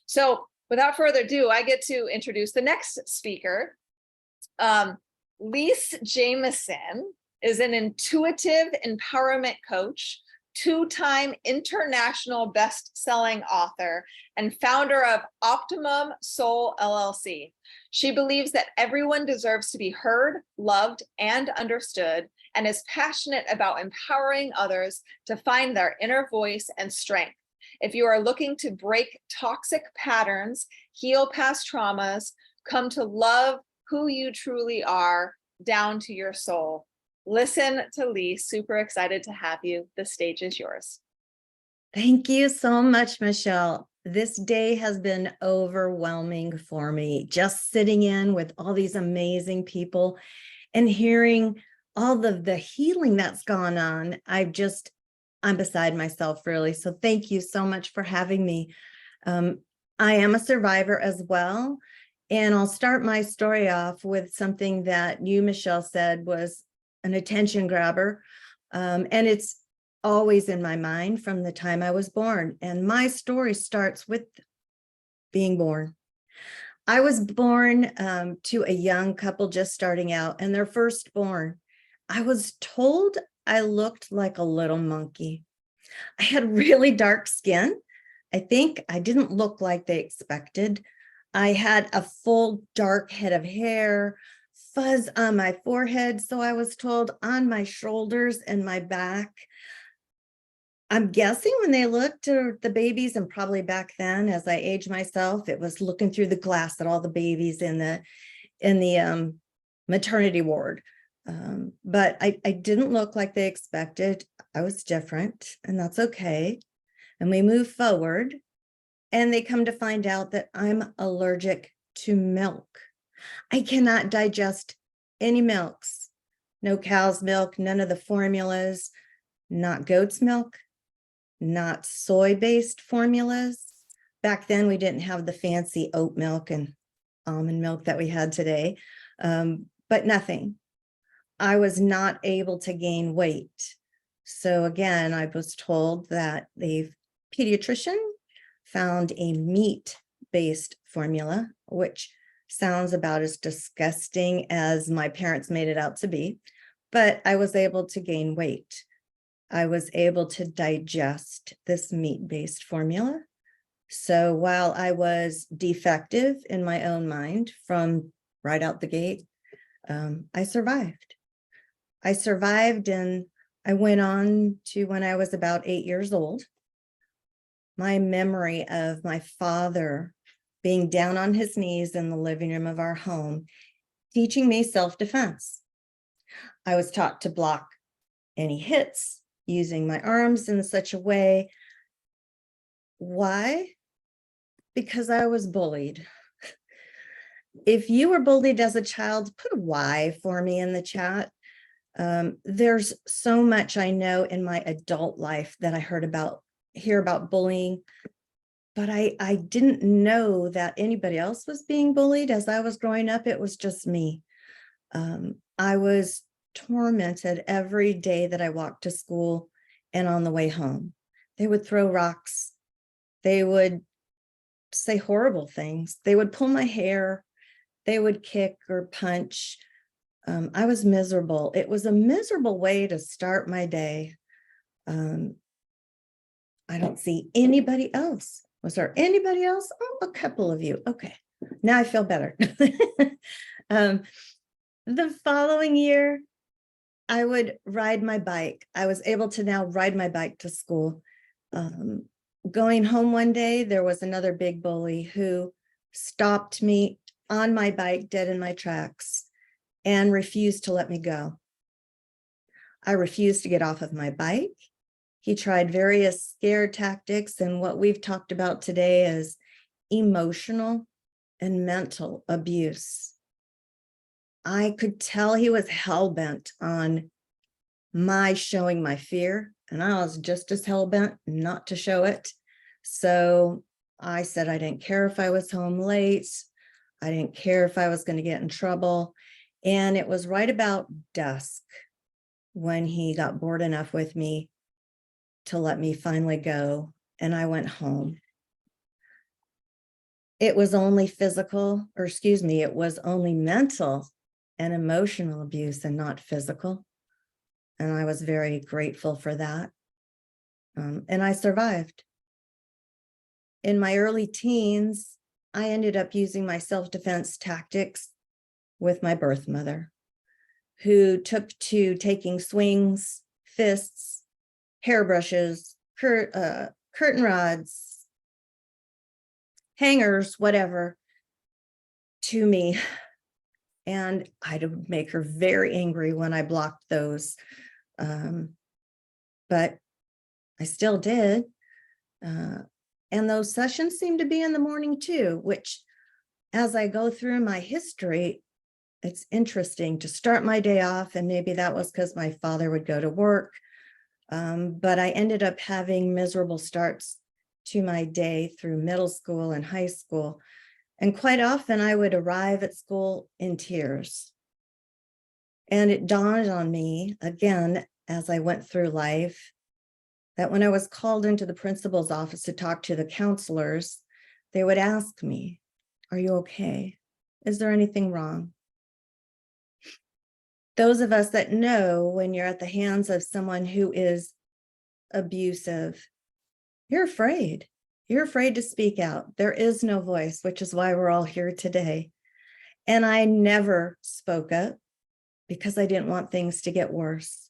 So without further ado, I get to introduce the next speaker. Lyse Jameson is an intuitive empowerment coach, two-time international best-selling author, and founder of Optimum Soul LLC. She believes that everyone deserves to be heard, loved, and understood, and is passionate about empowering others to find their inner voice and strength. If you are looking to break toxic patterns, heal past traumas, come to love who you truly are down to your soul, listen to Lyse. Super excited to have you. The stage is yours. Thank you so much, Michelle. This day has been overwhelming for me. Just sitting in with all these amazing people and hearing all of the healing that's gone on. I'm beside myself, really. So thank you so much for having me. I am a survivor as well. And I'll start my story off with something that you, Michelle, said was an attention grabber. And it's always in my mind from the time I was born. And my story starts with being born. I was born to a young couple just starting out, and their firstborn. I was told I looked like a little monkey. I had really dark skin. I think I didn't look like they expected. I had a full dark head of hair, fuzz on my forehead. So I was told on my shoulders and my back. I'm guessing when they looked at the babies, and probably back then as I aged myself, it was looking through the glass at all the babies in the maternity ward. But I didn't look like they expected. I was different, and that's okay. And we move forward, and they come to find out that I'm allergic to milk. I cannot digest any milks, no cow's milk, none of the formulas, not goat's milk, not soy-based formulas. Back then, we didn't have the fancy oat milk and almond milk that we had today, but nothing. I was not able to gain weight. So again, I was told that the pediatrician found a meat-based formula, which sounds about as disgusting as my parents made it out to be, but I was able to gain weight. I was able to digest this meat-based formula. So while I was defective in my own mind from right out the gate, I survived. I survived, and I went on to when I was about 8 years old. My memory of my father being down on his knees in the living room of our home, teaching me self-defense. I was taught to block any hits using my arms in such a way. Why? Because I was bullied. If you were bullied as a child, put a Y for me in the chat. There's so much I know in my adult life that I hear about bullying, but I didn't know that anybody else was being bullied as I was growing up. It was just me. I was tormented every day that I walked to school and on the way home. They would throw rocks. They would say horrible things. They would pull my hair. They would kick or punch. I was miserable. It was a miserable way to start my day. I don't see anybody else. Was there anybody else? Oh, a couple of you. Okay, now I feel better. The following year, I would ride my bike. I was able to now ride my bike to school. Going home one day, there was another big bully who stopped me on my bike dead in my tracks and refused to let me go. I refused to get off of my bike. He tried various scare tactics, and what we've talked about today is emotional and mental abuse. I could tell he was hell-bent on my showing my fear, and I was just as hell-bent not to show it. So I said I didn't care if I was home late. I didn't care if I was going to get in trouble. And it was right about dusk when he got bored enough with me to let me finally go, and I went home. it was only physical, or excuse me, it was only mental and emotional abuse and not physical. And I was very grateful for that. And I survived. In my early teens, I ended up using my self-defense tactics with my birth mother, who took to taking swings, fists, hairbrushes, curtain rods, hangers, whatever, to me. And I'd make her very angry when I blocked those. But I still did. And those sessions seem to be in the morning too, which as I go through my history, it's interesting to start my day off. And maybe that was because my father would go to work. But I ended up having miserable starts to my day through middle school and high school. And quite often I would arrive at school in tears. And it dawned on me again, as I went through life, that when I was called into the principal's office to talk to the counselors, they would ask me, "Are you okay? Is there anything wrong?" Those of us that know when you're at the hands of someone who is abusive, you're afraid. You're afraid to speak out. There is no voice, which is why we're all here today. And I never spoke up because I didn't want things to get worse.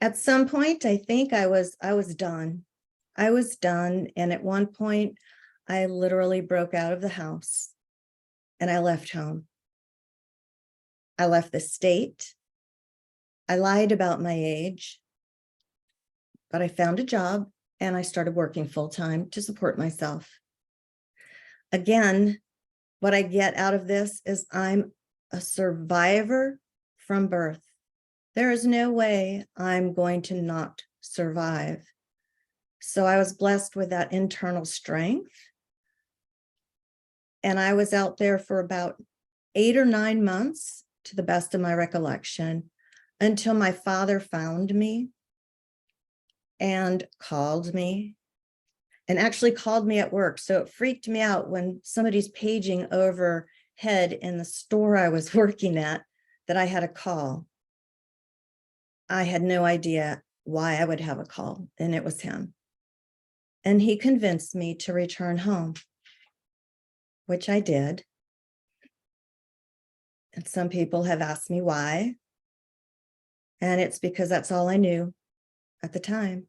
At some point, I think I was done. I was done. And at one point, I literally broke out of the house and I left home. I left the state. I lied about my age, but I found a job and I started working full time to support myself. Again, what I get out of this is I'm a survivor from birth. There is no way I'm going to not survive. So I was blessed with that internal strength. And I was out there for about 8 or 9 months, to the best of my recollection, until my father found me and called me, and actually called me at work. So it freaked me out when somebody's paging overhead in the store I was working at that I had a call. I had no idea why I would have a call, and it was him. And he convinced me to return home, which I did. And some people have asked me why. And it's because that's all I knew at the time.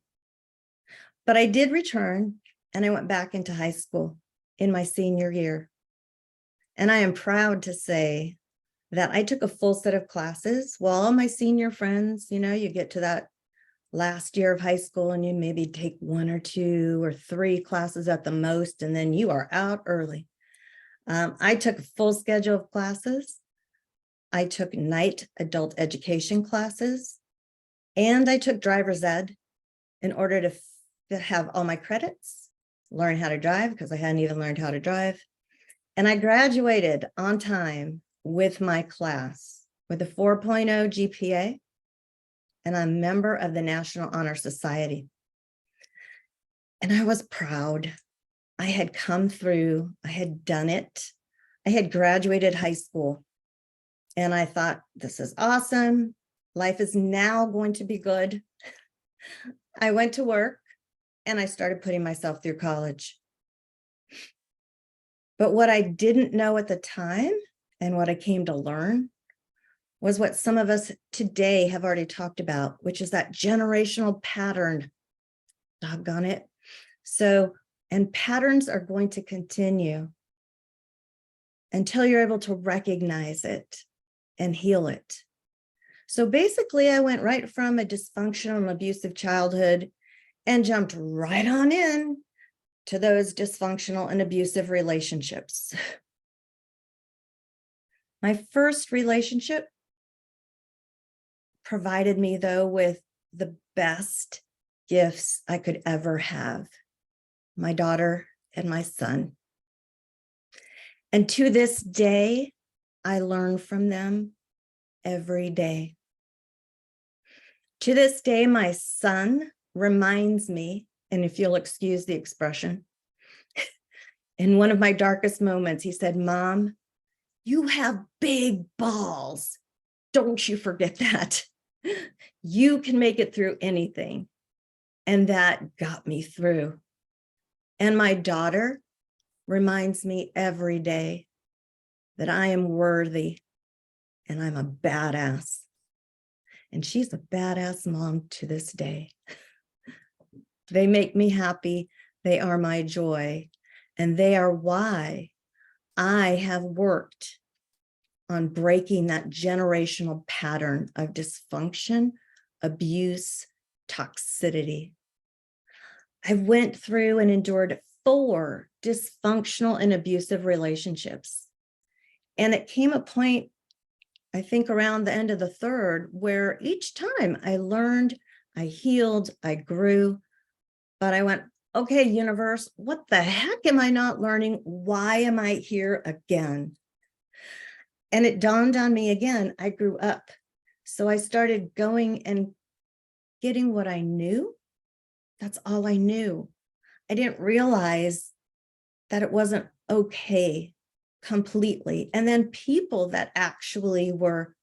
But I did return, and I went back into high school in my senior year. And I am proud to say that I took a full set of classes. While all my senior friends, you get to that last year of high school and you maybe take 1 or 2 or 3 classes at the most, and then you are out early. I took a full schedule of classes. I took night adult education classes, and I took driver's ed in order to have all my credits, learn how to drive, because I hadn't even learned how to drive. And I graduated on time with my class with a 4.0 GPA, and I'm a member of the National Honor Society. And I was proud. I had come through, I had done it. I had graduated high school, and I thought, this is awesome. Life is now going to be good. I went to work and I started putting myself through college. But what I didn't know at the time, and what I came to learn, was what some of us today have already talked about, which is that generational pattern. Doggone it. So, and patterns are going to continue until you're able to recognize it and heal it. So basically, I went right from a dysfunctional and abusive childhood and jumped right on in to those dysfunctional and abusive relationships. My first relationship provided me, though, with the best gifts I could ever have: my daughter and my son. And to this day, I learn from them every day. To this day, my son reminds me, and if you'll excuse the expression, In one of my darkest moments, he said, Mom, you have big balls. Don't you forget that. You can make it through anything. And that got me through. And my daughter reminds me every day that I am worthy and I'm a badass. And she's a badass mom to this day. They make me happy. They are my joy. And they are why I have worked on breaking that generational pattern of dysfunction, abuse, toxicity. I went through and endured 4 dysfunctional and abusive relationships. And it came a point, I think around the end of the 3rd, where each time I learned, I healed, I grew, but I went, okay, universe, what the heck am I not learning? Why am I here again? And it dawned on me again, I grew up. So I started going and getting what I knew. That's all I knew. I didn't realize that it wasn't okay completely. And then people that actually were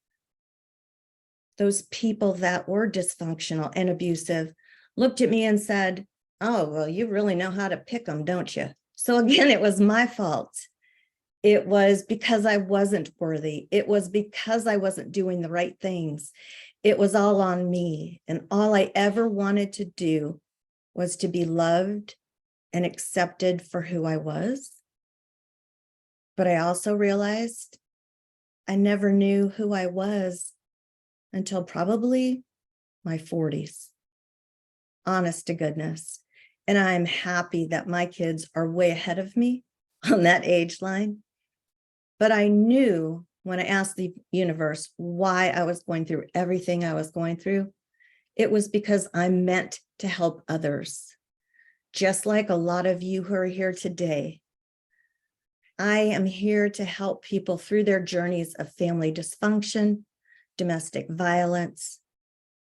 those people that were dysfunctional and abusive looked at me and said, oh, well, you really know how to pick them, don't you? So again, it was my fault. It was because I wasn't worthy. It was because I wasn't doing the right things. It was all on me. And all I ever wanted to do was to be loved and accepted for who I was. But I also realized I never knew who I was until probably my 40s. Honest to goodness. And I'm happy that my kids are way ahead of me on that age line. But I knew when I asked the universe why I was going through everything I was going through, it was because I'm meant to help others. Just like a lot of you who are here today, I am here to help people through their journeys of family dysfunction, domestic violence,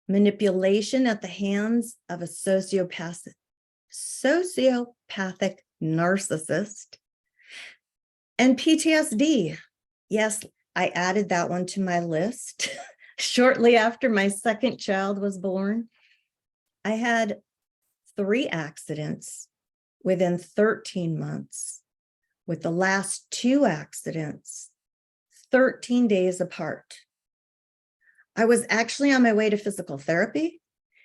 manipulation at the hands of a sociopathic narcissist, and PTSD. Yes, I added that one to my list. Shortly after my 2nd child was born, I had 3 accidents within 13 months, with the last 2 accidents 13 days apart. I was actually on my way to physical therapy,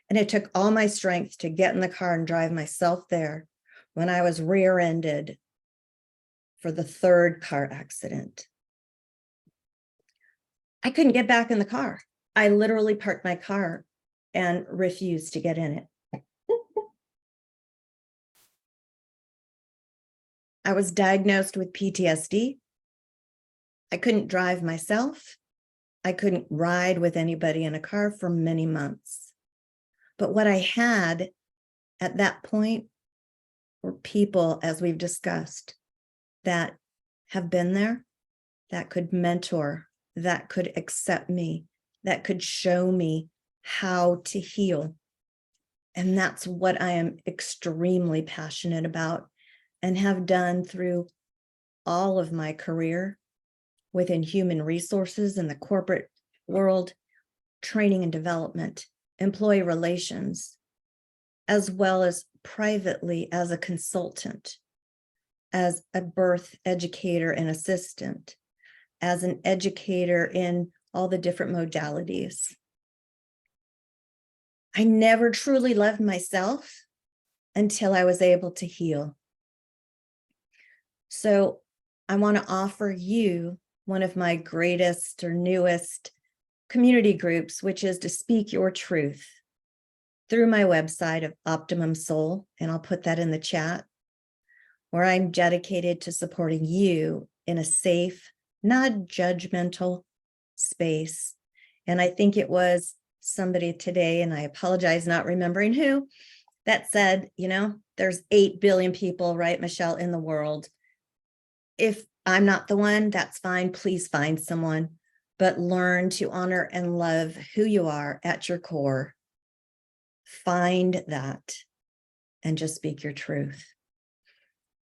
and it took all my strength to get in the car and drive myself there when I was rear-ended for the 3rd car accident. I couldn't get back in the car. I literally parked my car and refused to get in it. I was diagnosed with PTSD. I couldn't drive myself. I couldn't ride with anybody in a car for many months. But what I had at that point were people, as we've discussed, that have been there, that could mentor, that could accept me, that could show me how to heal. And that's what I am extremely passionate about and have done through all of my career within human resources in the corporate world, training and development, employee relations, as well as privately as a consultant, as a birth educator and assistant, as an educator in all the different modalities. I never truly loved myself until I was able to heal. So I want to offer you one of my greatest or newest community groups, which is to speak your truth through my website of Optimum Soul, and I'll put that in the chat, where I'm dedicated to supporting you in a safe, non-judgmental space. And I think it was somebody today, and I apologize not remembering who, that said, there's 8 billion people, right, Michelle, in the world. If I'm not the one, that's fine. Please find someone, but learn to honor and love who you are at your core. Find that and just speak your truth.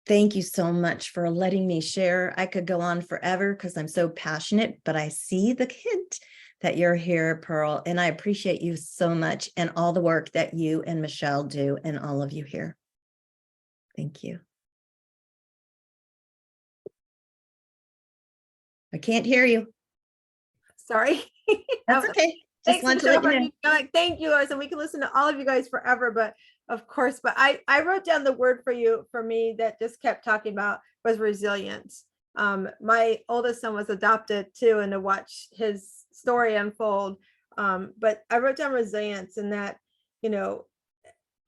Thank you so much for letting me share. I could go on forever because I'm so passionate, but I see the hint that you're here, Pearl, and I appreciate you so much and all the work that you and Michelle do and all of you here. Thank you. I can't hear you. Sorry. That's okay. Just Thanks, want to Michelle, let you for know. being like, thank you, and we can listen to all of you guys forever, but of course, but I wrote down the word for me that just kept talking about was resilience. My oldest son was adopted too, and to watch his story unfold. But I wrote down resilience and that, you know,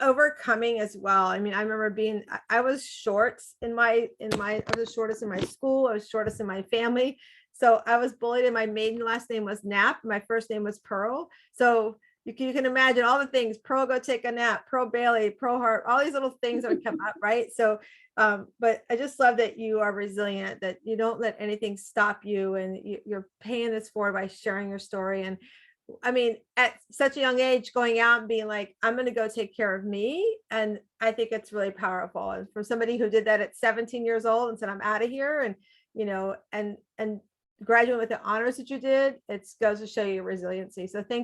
overcoming as well. I mean, I remember being, I was short I was the shortest in my school. I was shortest in my family. So I was bullied and my maiden last name was Knapp. My first name was Pearl. So you can imagine all the things, Pearl go take a nap, Pearl Bailey, Pearl Hart, all these little things that would come up, right? So, but I just love that you are resilient, that you don't let anything stop you, and you're paying this forward by sharing your story. And I mean, at such a young age, going out and being like, I'm going to go take care of me. And I think it's really powerful. And for somebody who did that at 17 years old and said, I'm out of here, and, you know, and graduate with the honors that you did, it goes to show you resiliency. So thank you.